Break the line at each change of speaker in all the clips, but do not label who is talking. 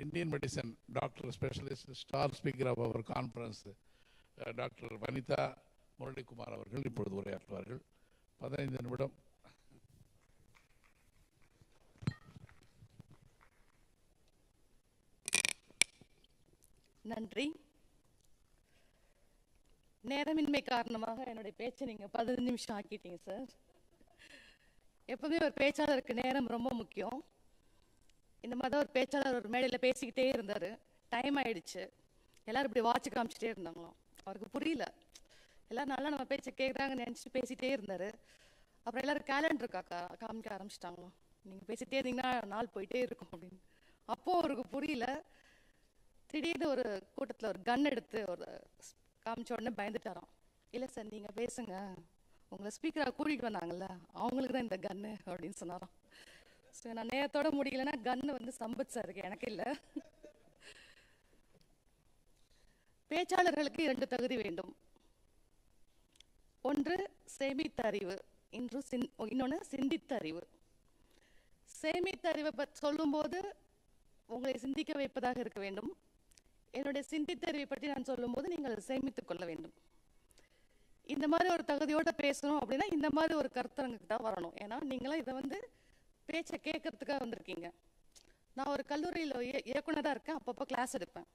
Indian medicine doctor specialist, star speaker of our conference, doctor Vanitha Muralikumar அவர்கள் இப்பொழுது உரையாற்றுவார்கள். 15 நிமிடம்.
நன்றி. நேரமின்மை காரணமாக என்னுடைய பேச்சை நீங்கள் 15 நிமிஷம் ஆக்கிட்டீங்க சார். எப்பவுமே ஒரு பேச்சாளருக்கு நேரம் ரொம்ப முக்கியம். இந்த மாதிரி தான் ஒரு பேச்சாளர் ஒரு மேடையில் பேசிக்கிட்டே இருந்தார். டைம் ஆயிடுச்சு. எல்லாரும் இப்படி வாட்ச் காமிச்சிட்டே இருந்தாங்களாம். அவருக்கு புரியல. எல்லோரும் நல்லா நம்ம பேச்சை கேட்குறாங்கன்னு நினச்சிட்டு பேசிகிட்டே இருந்தார். அப்புறம் எல்லோரும் கேலண்டர் காமிக்க ஆரம்பிச்சிட்டாங்களாம். நீங்கள் பேசிகிட்டே இருந்தீங்கன்னா நாள் போயிட்டே இருக்கும் அப்படின்னு. அப்போது அவருக்கு புரியல. திடீர்னு ஒரு கூட்டத்தில் ஒரு கன் எடுத்து ஒரு காமிச்ச உடனே பயந்துட்டாராம். இல்லை சார் நீங்கள் பேசுங்க, உங்களை ஸ்பீக்கராக கூட்டிகிட்டு வந்தாங்கல்ல அவங்களுக்கு தான் இந்த கன்னு அப்படின்னு சொன்னாராம். ஸோ நான் நேரத்தோட முடியலைன்னா கன்னு வந்து சம்பத் சாருக்கு, எனக்கு இல்லை. பேச்சாளர்களுக்கு 2 தகுதி வேண்டும். ஒன்று சேமித்தறிவு, இன்னொன்று சிந்தித்தறிவு. சேமித்தறிவை பற்றி சொல்லும்போது உங்களை சிந்திக்க வைப்பதாக இருக்க வேண்டும். என்னுடைய சிந்தித்தறிவை பற்றி நான் சொல்லும்போது நீங்கள் சேமித்துக் கொள்ள வேண்டும். இந்த மாதிரி ஒரு தகுதியோடு பேசணும் அப்படின்னா இந்த மாதிரி ஒரு கருத்தரங்குக்கு தான் வரணும். ஏன்னா நீங்களாம் இதை வந்து பேச்சை கேட்கறதுக்காக வந்திருக்கீங்க. நான் ஒரு கல்லூரியில் இயக்குனராக இருக்கேன், அப்பப்போ கிளாஸ் எடுப்பேன்.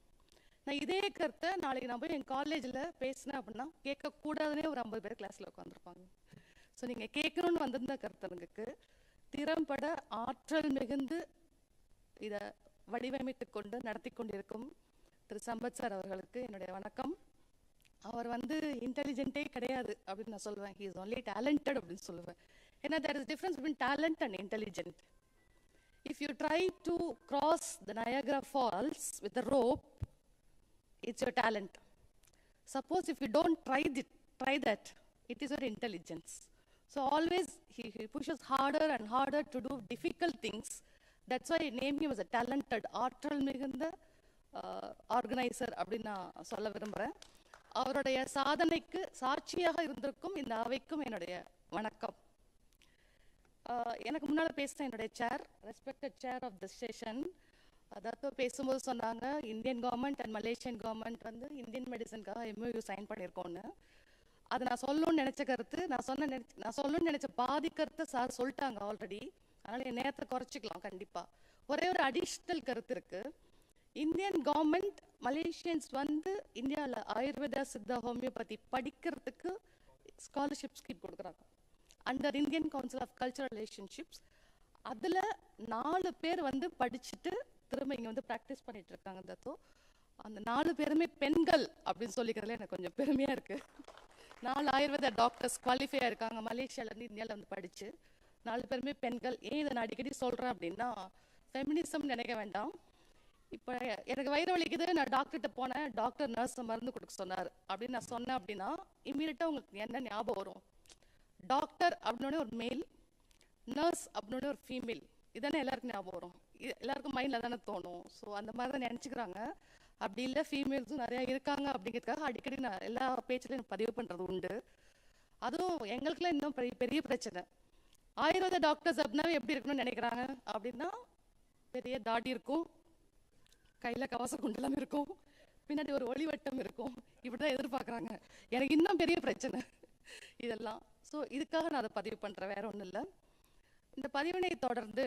நான் இதே கருத்தை நாளைக்கு நான் போய் என் காலேஜில் பேசினேன் அப்படின்னா கேட்கக்கூடாதுன்னே ஒரு 50 பேர் கிளாஸில் உட்காந்துருப்பாங்க. ஸோ நீங்கள் கேட்கணும்னு வந்திருந்த கருத்தரங்குக்கு திறம்பட ஆற்றல் மிகுந்து இதை வடிவமைத்து கொண்டு நடத்தி கொண்டிருக்கும் திரு சம்பத் சார் அவர்களுக்கு என்னுடைய வணக்கம். அவர் வந்து இன்டெலிஜென்ட்டே கிடையாது அப்படின்னு நான் சொல்லுவேன். ஹி இஸ் ஒன்லி டேலண்டட் அப்படின்னு சொல்லுவேன். ஏன்னா there is difference between talent and intelligent. If you try to cross the Niagara Falls with a rope, it's your talent. Suppose if you don't try that, it is your intelligence. So always he pushes harder and harder to do difficult things. That's why I name him as a talented, ஆற்றல் மிகுந்த organiser அப்படின்னு நான் சொல்ல விரும்புகிறேன். அவருடைய சாதனைக்கு சாட்சியாக இருந்திருக்கும் இந்த அவைக்கும் என்னுடைய வணக்கம். எனக்கு முன்னால் பேசின என்னுடைய chair, respected chair of the session, அதாவது பேசும்போது சொன்னாங்க Indian government and Malaysian government வந்து இந்தியன் மெடிசனுக்காக MOU சைன் பண்ணியிருக்கோன்னு. அதை நான் சொல்லணும்னு நினச்ச கருத்து, நான் சொல்லணும்னு நினச்ச பாதி கருத்தை சார் சொல்லிட்டாங்க ஆல்ரெடி. அதனால் என் நேரத்தை குறைச்சிக்கலாம். கண்டிப்பாக ஒரே ஒரு அடிஷ்னல் கருத்து இருக்குது. இந்தியன் கவர்மெண்ட் மலேசியன்ஸ் வந்து இந்தியாவில் ஆயுர்வேதா, சித்தா, ஹோமியோபதி படிக்கிறதுக்கு ஸ்காலர்ஷிப் ஸ்கீம் கொடுக்குறாங்க under Indian Council of Cultural Relationships. அதில் 4 பேர் வந்து படிச்சுட்டு திரும்ப இங்கே வந்து ப்ராக்டிஸ் பண்ணிட்டு இருக்காங்க. தத்தோ அந்த 4 பேருமே பெண்கள் அப்படின்னு சொல்லிக்கிறதுல எனக்கு கொஞ்சம் பெருமையாக இருக்குது. 4 ஆயுர்வேத டாக்டர்ஸ் குவாலிஃபையாக இருக்காங்க மலேசியாவிலேருந்து இந்தியாவில் வந்து படித்து. 4 பேருமே பெண்கள். ஏன் இதை நான் அடிக்கடி சொல்கிறேன் அப்படின்னா, ஃபெமினிசம் நினைக்க வேண்டாம். இப்போ எனக்கு வயிறு வலிக்குது, நான் டாக்டர்கிட்ட போனேன், டாக்டர் நர்ஸை மருந்து கொடுக்க சொன்னார் அப்படின்னு நான் சொன்னேன் அப்படின்னா இம்மீடியட்டாக உங்களுக்கு என்ன ஞாபகம் வரும்? டாக்டர் அப்படின்னோடனே ஒரு மேல், நர்ஸ் அப்படின்னோடனே ஒரு ஃபீமேல். இதானே எல்லாருக்கும் ஞாபகம் வரும். எல்லாருக்கும் மைண்டில் தானே தோணும். ஸோ அந்த மாதிரி தான் நினச்சிக்கிறாங்க. அப்படி இல்லை, ஃபீமேல்ஸும் நிறையா இருக்காங்க அப்படிங்கிறதுக்காக அடிக்கடி நான் எல்லா பேச்சிலையும் பதிவு பண்ணுறது உண்டு. அதுவும் எங்களுக்குலாம் இன்னும் பெரிய பிரச்சனை. ஆயுர்வேத டாக்டர்ஸ் அப்படின்னாவே எப்படி இருக்கணும்னு நினைக்கிறாங்க அப்படின்னா, பெரிய தாடி இருக்கும், கையில் கவச குண்டலம் இருக்கும், பின்னாடி ஒரு ஒளிவட்டம் இருக்கும், இப்படி தான் எதிர்பார்க்குறாங்க. எனக்கு இன்னும் பெரிய பிரச்சனை இதெல்லாம். ஸோ இதுக்காக நான் அதை பதிவு பண்ணுறேன், வேற ஒன்றும் இல்லை. இந்த பதிவினை தொடர்ந்து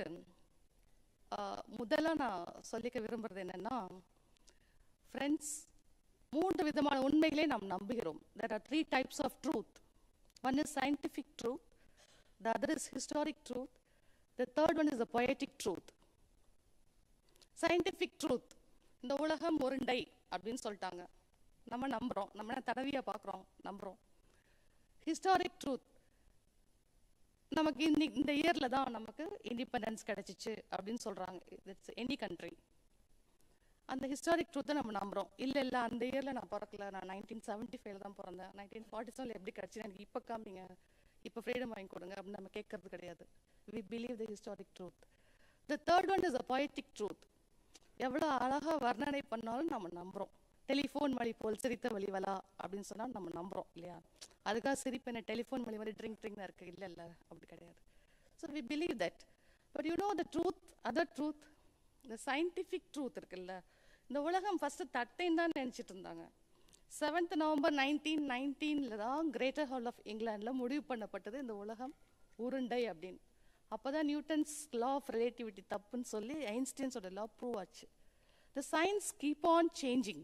முதல்ல நான் சொல்லிக்க விரும்புகிறது என்னென்னா, ஃப்ரெண்ட்ஸ், 3 விதமான உண்மைகளே நாம் நம்புகிறோம். There are 3 types of truth. One is scientific truth, the other is historic truth, the third one is the poetic truth. Scientific truth, இந்த உலகம் உருண்டை அப்படின்னு சொல்லிட்டாங்க, நம்ம நம்புகிறோம், நம்ம தடவியாக பார்க்குறோம், நம்புகிறோம். ஹிஸ்டாரிக் ட்ரூத், நமக்கு இந்த இயரில் தான் நமக்கு இண்டிபெண்டன்ஸ் கிடச்சிச்சு அப்படின்னு சொல்கிறாங்க. It's any country. அந்த ஹிஸ்டாரிக் ட்ரூத்தை நம்ம நம்புகிறோம். இல்லை அந்த இயரில் நான் பிறக்கல, நான் 1975 தான் பிறந்தேன், 1947 எப்படி கிடச்சி எனக்கு இப்போ காமிங்க, இப்போ ஃப்ரீடம் வாங்கி கொடுங்க அப்படின்னு நம்ம கேட்கறது கிடையாது. We believe the historic truth. The third one is a poetic truth. எவ்வளோ அழகாக வர்ணனை பண்ணாலும் நம்ம நம்புகிறோம். டெலிஃபோன் மொழி போல் சிரித்த வழிவலா அப்படின்னு சொன்னால் நம்ம நம்புகிறோம் இல்லையா? அதுக்காக சிரிப்பு என்ன டெலிஃபோன் மொழி மாதிரி ட்ரிங்க் தான் இருக்குது? இல்லை அப்படி கிடையாது. So we believe that. But you know the truth, other truth, இந்த சயின்டிஃபிக் ட்ரூத் இருக்குல்ல, இந்த உலகம் ஃபஸ்ட்டு தட்டைன்னு தான் நினச்சிட்டு இருந்தாங்க. 7th November 1919 தான் கிரேட்டர் ஹால் ஆஃப் இங்கிலாண்டில் முடிவு பண்ணப்பட்டது இந்த உலகம் உருண்டை அப்படின்னு. அப்போ தான் நியூட்டன்ஸ் லா ஆஃப் ரிலேட்டிவிட்டி தப்புன்னு சொல்லி ஐன்ஸ்டீன்ஸோட லா ப்ரூவ் ஆச்சு. The science keep on changing.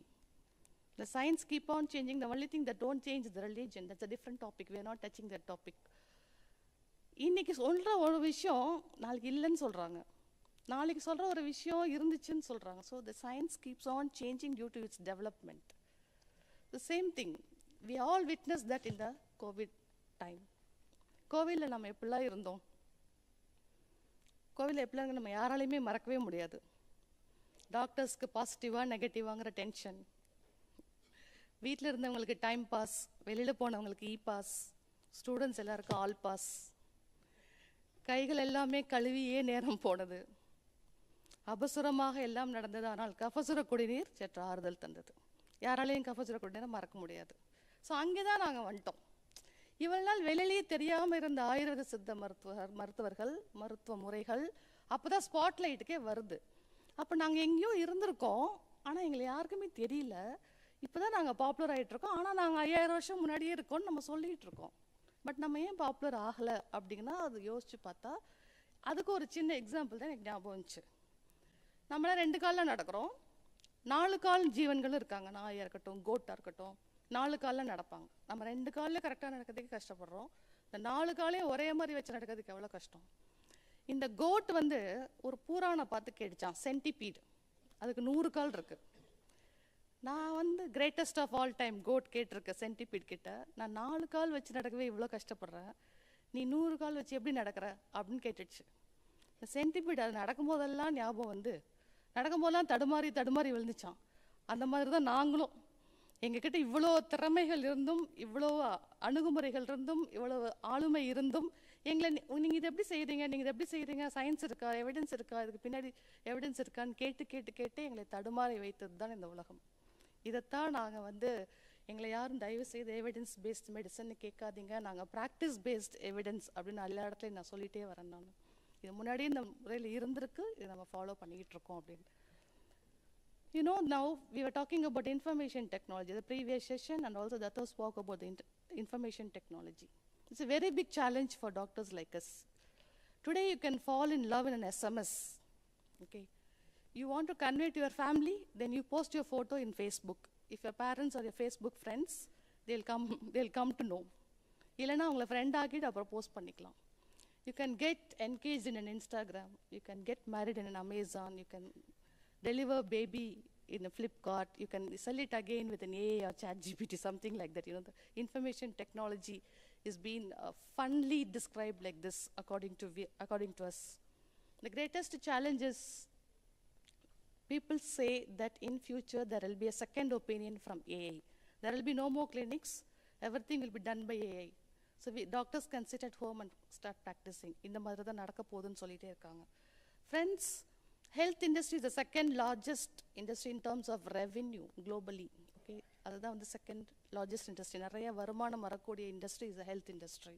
The science keep on changing. The only thing that don't change is the religion. That's a different topic. We are not touching that topic. இன்னைக்கு சொல்கிற ஒரு விஷயம் நாளைக்கு இல்லைன்னு சொல்கிறாங்க, நாளைக்கு சொல்கிற ஒரு விஷயம் இருந்துச்சுன்னு சொல்கிறாங்க. So the science keeps on changing due to its development. The same thing, we all witnessed that in the COVID time. கோவிலில் நம்ம எப்படிலாம் இருந்தோம், கோவிலில் எப்படிலாம் நம்ம யாராலையுமே மறக்கவே முடியாது. டாக்டர்ஸ்க்கு பாசிட்டிவாக நெகட்டிவாங்கிற டென்ஷன், வீட்டில் இருந்தவங்களுக்கு டைம் பாஸ், வெளியில் போனவங்களுக்கு இ பாஸ், ஸ்டூடெண்ட்ஸ் எல்லாருக்கும் ஆல் பாஸ், கைகள் எல்லாமே கழுவியே நேரம் போனது, அபசுரமாக எல்லாம் நடந்தது. ஆனால் கபசுர குடிநீர் சற்று ஆறுதல் தந்தது. யாராலையும் கபசுர குடிநீரை மறக்க முடியாது. ஸோ அங்கே தான் நாங்கள் வந்துட்டோம். இவ்வளவு நாள் வெளியிலேயே தெரியாமல் இருந்த ஆயுர்வேத சித்த மருத்துவர்கள் மருத்துவ முறைகள் அப்போ தான் ஸ்பாட்லைட்டுக்கே வருது. அப்போ நாங்கள் எங்கேயோ இருந்திருக்கோம், ஆனால் எங்களை யாருக்குமே தெரியல. இப்போ தான் நாங்கள் பாப்புலர் ஆகிட்டுருக்கோம். ஆனால் நாங்கள் 5000 வருஷம் முன்னாடியே இருக்கோம்னு நம்ம சொல்லிகிட்டு இருக்கோம். பட் நம்ம ஏன் பாப்புலர் ஆகலை அப்படின்னா அது யோசித்து பார்த்தா அதுக்கு ஒரு சின்ன எக்ஸாம்பிள் தான் எனக்கு ஞாபகம் வந்துச்சு. நம்மளாம் 2 காலில் நடக்கிறோம், 4 கால் ஜீவன்களும் இருக்காங்க. நாயாக இருக்கட்டும், கோட்டாக இருக்கட்டும், 4 காலில் நடப்பாங்க. நம்ம 2 காலில் கரெக்டாக நடக்கிறதுக்கு கஷ்டப்படுறோம், இந்த 4 காலையும் ஒரே மாதிரி வச்சு நடக்கிறதுக்கு எவ்வளோ கஷ்டம். இந்த கோட் வந்து ஒரு பூரானை பார்த்து கேட்டுச்சான், சென்டிபீடு, அதுக்கு 100 கால் இருக்கு. நான் வந்து greatest of all time goat கேட்டிருக்கேன் சென்டிபீட் கிட்ட, நான் 4 கால் வச்சு நடக்கவே இவ்வளோ கஷ்டப்படுறேன், நீ 100 கால் வச்சு எப்படி நடக்கிற அப்படின்னு கேட்டுச்சு. இந்த சென்டிபீட் அது நடக்கும்போதெல்லாம் ஞாபகம் வந்து நடக்கும்போதெல்லாம் தடுமாறி தடுமாறி விழுந்துச்சான். அந்த மாதிரி தான் நாங்களும் எங்ககிட்ட இவ்வளோ திறமைகள் இருந்தும், இவ்வளோ அணுகுமுறைகள் இருந்தும், இவ்வளோ ஆளுமை இருந்தும் எங்களை நீங்கள் இதை எப்படி செய்கிறீங்க, நீங்கள் இதை எப்படி செய்கிறீங்க, சயின்ஸ் இருக்கா, எவிடன்ஸ் இருக்கா, இதுக்கு பின்னாடி எவிடன்ஸ் இருக்கான்னு கேட்டு கேட்டு கேட்டு எங்களை தடுமாறி வைத்தது தான் இந்த உலகம். இதைத்தான் நாங்கள் வந்து எங்களை யாரும் தயவு செய்து எவிடன்ஸ் பேஸ்ட் மெடிசன்னு கேட்காதீங்க, நாங்கள் ப்ராக்டிஸ் பேஸ்ட் எவிடன்ஸ் அப்படின்னு எல்லா இடத்துலையும் நான் சொல்லிகிட்டே வரேன். நான் இது முன்னாடியே இந்த முறையில் இருந்திருக்கு, இதை நம்ம ஃபாலோ பண்ணிக்கிட்டு இருக்கோம் அப்படின்னு. You know, now we were talking about information technology, the previous session, and also the other spoke about the information technology. It's a very big challenge for doctors like us. Today you can fall in love in an SMS. Okay, you want to convey to your family, then you post your photo in Facebook. If your parents or your Facebook friends, they'll come to know. இல்லைன்னா உங்களை friend ஆக்கிட்டு அப்புறம் post பண்ணிக்கலாம். You can get engaged in an Instagram, you can get married in an Amazon, you can deliver baby in a Flipkart, you can sell it again with an AI or ChatGPT, something like that. You know, the information technology is being funnily described like this according to us. The greatest challenge is people say that in future there will be a second opinion from AI. There will be no more clinics, everything will be done by AI. So doctors can sit at home and start practicing. இந்த மாதிரி தான் நடக்க போகுதுன்னு சொல்லிட்டே இருக்காங்க. Friends, health industry is the second largest industry in terms of revenue globally. Okay, அதுதான் வந்து second largest industry. நிறைய வருமானம் வரக்கூடிய industry is the health industry.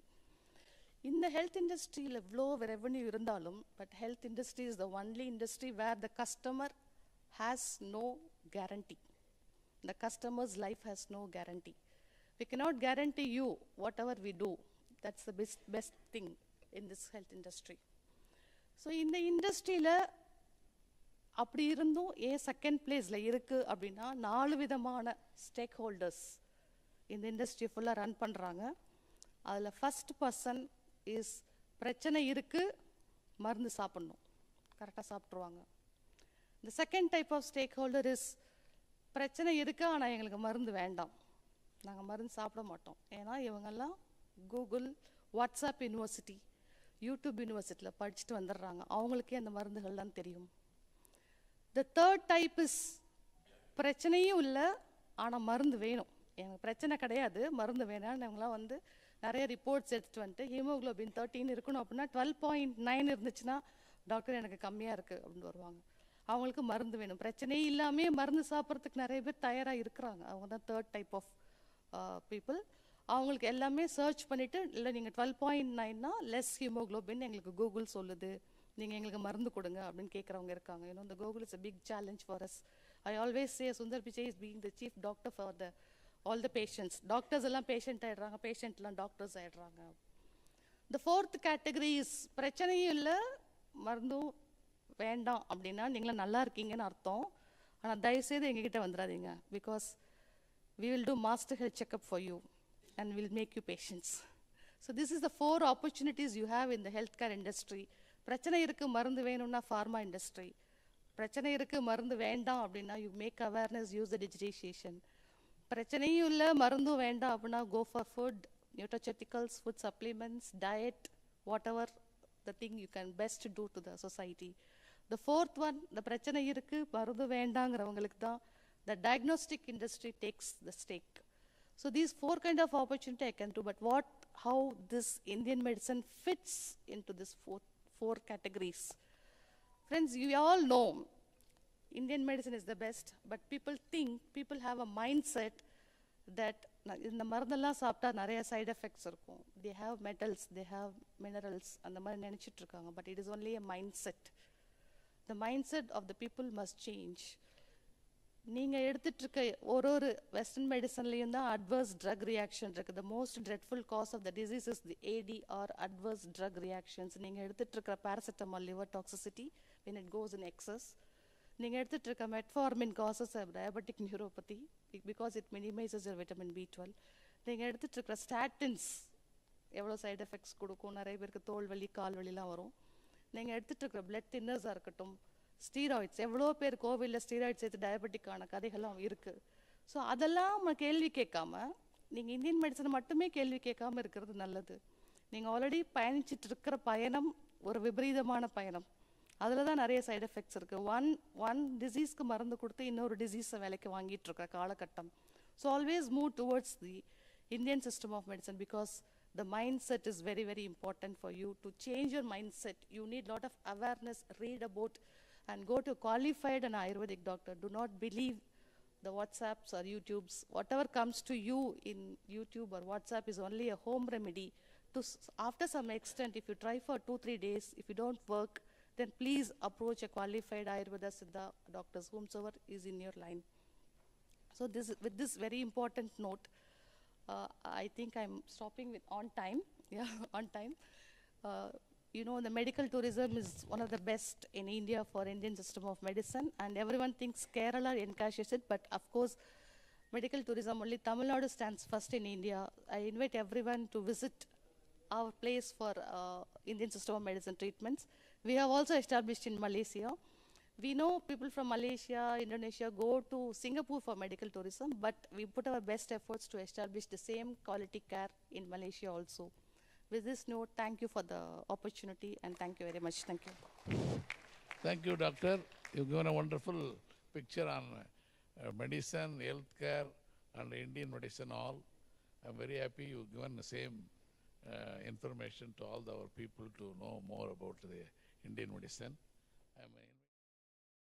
இந்த health industryல இவ்வளோ ரெவென்யூ இருந்தாலும், but health industry is the only industry where the customer has no guarantee. The customer's life has no guarantee. We cannot guarantee you whatever we do. That's the best thing in this health industry. So இந்த இண்டஸ்ட்ரியில் அப்படி இருந்தும் ஏன் second பிளேஸில் இருக்குது அப்படின்னா 4 விதமான stack holders இந்த இண்டஸ்ட்ரி ஃபுல்லாக ரன் பண்ணுறாங்க. அதில் ஃபஸ்ட் பர்சன் இஸ் பிரச்சனை இருக்குது, மருந்து சாப்பிட்ணும், கரெக்டாக சாப்பிட்ருவாங்க. இந்த second type of stakeholder is பிரச்சனை இருக்குது ஆனால் எங்களுக்கு மருந்து வேண்டாம், நாங்கள் மருந்து சாப்பிட மாட்டோம். ஏன்னா இவங்கெல்லாம் கூகுள், வாட்ஸ்அப் யூனிவர்சிட்டி, யூடியூப் யூனிவர்சிட்டியில் படிச்சுட்டு வந்துடுறாங்க, அவங்களுக்கே அந்த மருந்துகள்லாம் தெரியும். The third type is பிரச்சனையும் இல்லை ஆனால் மருந்து வேணும், எனக்கு பிரச்சனை கிடையாது மருந்து வேணாம்னு இவங்களாம் வந்து நிறைய ரிப்போர்ட்ஸ் எடுத்துகிட்டு வந்துட்டு ஹீமோக்ளோபின் 13 இருக்கணும் அப்படின்னா 12.9 இருந்துச்சுன்னா டாக்டர் எனக்கு கம்மியாக இருக்குது அப்படின்னு வருவாங்க. அவங்களுக்கு மருந்து வேணும், பிரச்சனையே இல்லாமல் மருந்து சாப்பிட்றதுக்கு நிறைய பேர் தயாராக இருக்கிறாங்க. அவங்க தான் தேர்ட் டைப் ஆஃப் பீப்புள். அவங்களுக்கு எல்லாமே சர்ச் பண்ணிவிட்டு இல்லை நீங்கள் 12.9னா லெஸ் ஹீமோக்ளோபின் எங்களுக்கு கூகுள் சொல்லுது, நீங்கள் எங்களுக்கு மருந்து கொடுங்க அப்படின்னு கேட்குறவங்க இருக்காங்க. the Google is a big challenge for us. I always say Sundar Pichai is being the chief doctor for all the patients. Doctors எல்லாம் patient ஆயிடுறாங்க, patient-லாம் doctors ஆயிடுறாங்க. The fourth category is பிரச்சனையும் இல்லை மருந்தும் வேண்டாம் அப்படின்னா நீங்களாம் நல்லா இருக்கீங்கன்னு அர்த்தம். ஆனால் தயவுசெய்து எங்ககிட்ட வந்துடாதீங்க. Because we will do master health checkup for you and we'll make you patients. So this is the 4 opportunities you have in the healthcare industry. பிரச்சனை இருக்கு மருந்து வேணும்னா pharma industry. பிரச்சனை இருக்கு மருந்து வேண்டாம் அப்படின்னா you make awareness, use the digitization. பிரச்சனையும் இல்லை மருந்தும் வேண்டாம் அப்படின்னா go for food, nutraceuticals, food supplements, diet, whatever the thing you can best do to the society. The fourth one, the பிரச்சனை இருக்கு மருந்து வேண்டாங்கிறவங்களுக்கு தான் the diagnostic industry takes the stake. So these 4 kind of opportunity I can do, but how this Indian medicine fits into this four categories. Friends, you all know Indian medicine is the best, but people have a mindset that இந்த மருந்தெல்லாம் சாப்பிட்டா நிறைய side effects இருக்கும். They have metals, they have minerals, அந்த மாதிரி நினைச்சிட்டு இருக்காங்க. But it is only a mindset. The mindset of the people must change. நீங்கள் எடுத்துட்டு இருக்க ஒரு வெஸ்டர்ன் மெடிசன்லேயும் தான் அட்வர்ஸ் ட்ரக் ரியாக்ஷன் இருக்குது. The most dreadful cause of the disease is the ADR, adverse drug reactions. நீங்கள் எடுத்துட்டு இருக்கிற paracetamol liver toxicity when it goes in excess. நீங்கள் எடுத்துட்டு இருக்க metformin causes a diabetic neuropathy because it minimizes your vitamin B12. நீங்கள் எடுத்துட்டு இருக்கிற statins எவ்வளோ சைடு எஃபெக்ட்ஸ் கொடுக்கும், நிறைய பேருக்கு தோல் வலி கால் வலிலாம் வரும். நீங்கள் எடுத்துட்டு இருக்கிற பிளட் தின்னர்ஸாக இருக்கட்டும், ஸ்டீராய்ட்ஸ், எவ்வளோ பேர் கோவிலில் ஸ்டீராய்ட்ஸ் எடுத்து டயபெட்டிக்கான கதைகள்லாம் இருக்குது. ஸோ அதெல்லாம் கேள்வி கேட்காம நீங்கள் இந்தியன் மெடிசனை மட்டுமே கேள்வி கேட்காம இருக்கிறது நல்லது. நீங்கள் ஆல்ரெடி பயணிச்சுட்டு இருக்கிற பயணம் ஒரு விபரீதமான பயணம். அதில் தான் நிறைய சைடு எஃபெக்ட்ஸ் இருக்குது. ஒன் டிசீஸ்க்கு மருந்து கொடுத்து இன்னொரு டிசீஸை விலைக்கு வாங்கிட்டு இருக்கிற காலகட்டம். So always move towards the Indian system of medicine because the mindset is very, very important for you. To change your mindset, you need lot of awareness, read about and go to qualified and Ayurvedic doctor. Do not believe the WhatsApps or YouTubes. Whatever comes to you in YouTube or WhatsApp is only a home remedy. After some extent, if you try for 2-3 days, if you don't work, then please approach a qualified Ayurveda Siddha doctors, whomsoever is in your line. So with this very important note, I think I'm stopping on time. Yeah, on time. The medical tourism is one of the best in India for Indian system of medicine, and everyone thinks Kerala encashes it, but of course, medical tourism only Tamil Nadu stands first in India. I invite everyone to visit our place for Indian system of medicine treatments. We have also established in Malaysia. We know people from Malaysia, Indonesia go to Singapore for medical tourism, but we put our best efforts to establish the same quality care in Malaysia also. With this note, thank you for the opportunity and thank you very much. Thank you.
Thank you, Doctor. You've given a wonderful picture on medicine, healthcare, and Indian medicine all. I'm very happy you've given the same information to all our people to know more about the Indian medicine.